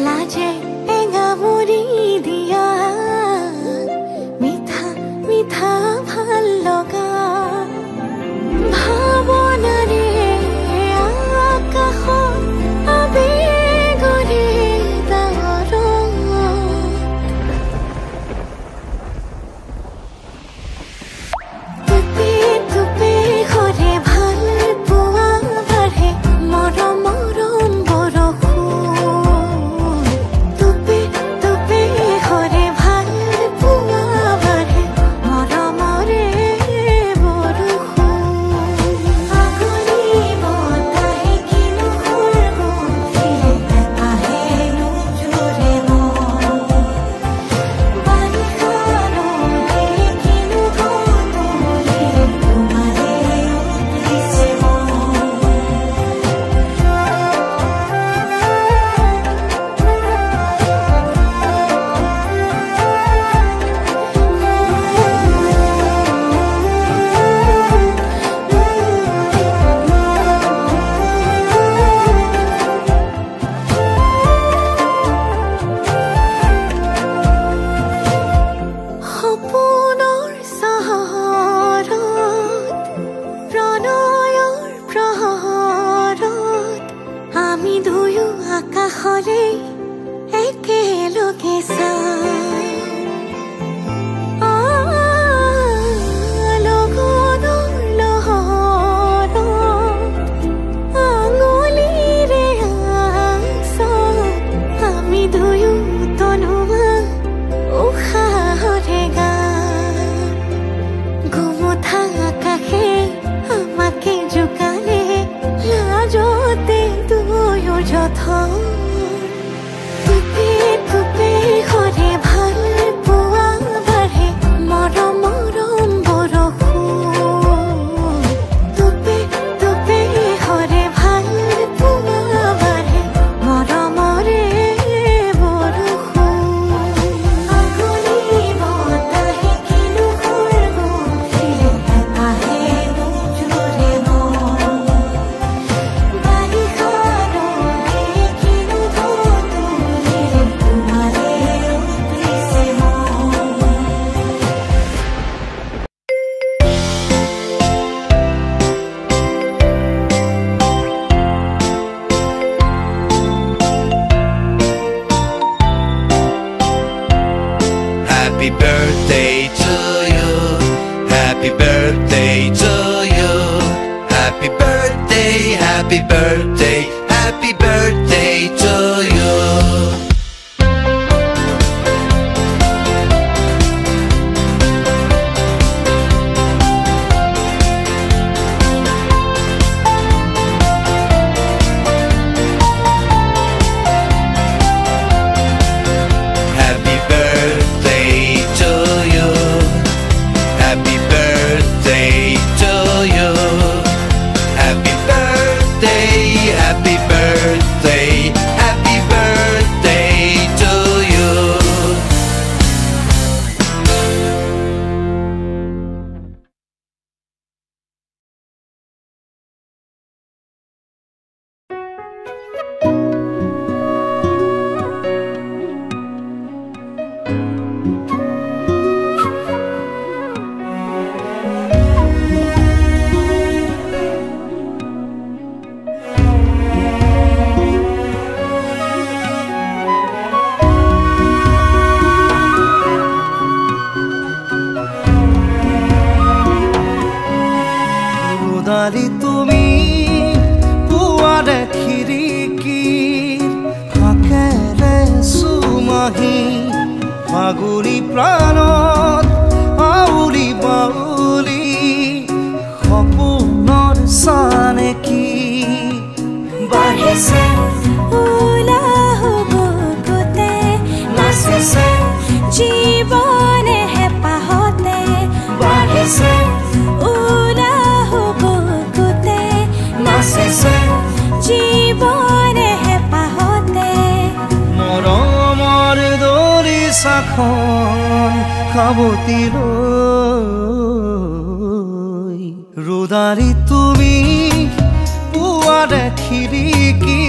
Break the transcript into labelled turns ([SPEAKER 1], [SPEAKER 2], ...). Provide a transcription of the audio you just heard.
[SPEAKER 1] লাজে এঙামুৰি দিয়া মিঠা মিঠা ভাল লগা ভাৱনাৰে আকাশত আবেগৰে ডাৱৰত টুপি টুপি সৰে ভাল পোৱা বাঢ়ে মৰম মৰম বৰষুণ টুপি টুপি সৰে ভাল পোৱা বাঢ়ে মৰমৰে বৰষুণ আগুৰি বতাহে কিনো সুৰ গুন্থিলে আহে নোজোৰে মন বাৰিষা ৰ'দে কিনো ঢৌ তুলিলে তোমাৰে উঠিছে সপোনৰ চহৰত প্ৰণয়ৰ প্ৰহৰত আমি দুয়ো আকাশৰে একেলগে লগনৰ লহৰত আঙুলিৰে আঁচত আমি দুয়ো তনুৱা উশাহৰে গান গোমঠা আকাশে আমাকে জোকালে লাজতে দুয়ো যথৰ টুপি টুপি সৰে ভাল পোৱা বাঢ়ে মৰম মৰম বৰষুণ টুপি টুপি সৰে ভাল পোৱা বাঢ়ে মৰমৰে বৰষুণ আগুৰি বতাহে কিনো সুৰ গুন্থিলে আহে নোজোৰে মন বাৰিষা ৰ'দে কিনো ঢৌ তুলিলে তোমাৰে উঠিছে মন
[SPEAKER 2] Happy birthday to you. Happy birthday to you. Happy birthday, happy birthday, happy birthday to you. Happy birthday to you. Happy birthday to you. Happy birthday, happy birthday, happy birthday to you.
[SPEAKER 3] ৰুদালি তুমি পুৱাৰে খিৰিকীৰ ফাকেৰে চুমাহি ফাগুনী প্ৰাণত আউলি বাউলি সপোনৰ চানেকি
[SPEAKER 1] বাঢ়িছে উলাহ বুকুতে নাচিছে জীৱনে হেঁপাহতে বাঢ়িছে উলাহ বুকুতে নাচিছে জীৱনে হেঁপাহতে
[SPEAKER 3] মৰমৰ দলিচাখন সাৱটি লৈ ৰুদালি তুমি পুৱাৰে খিৰিকী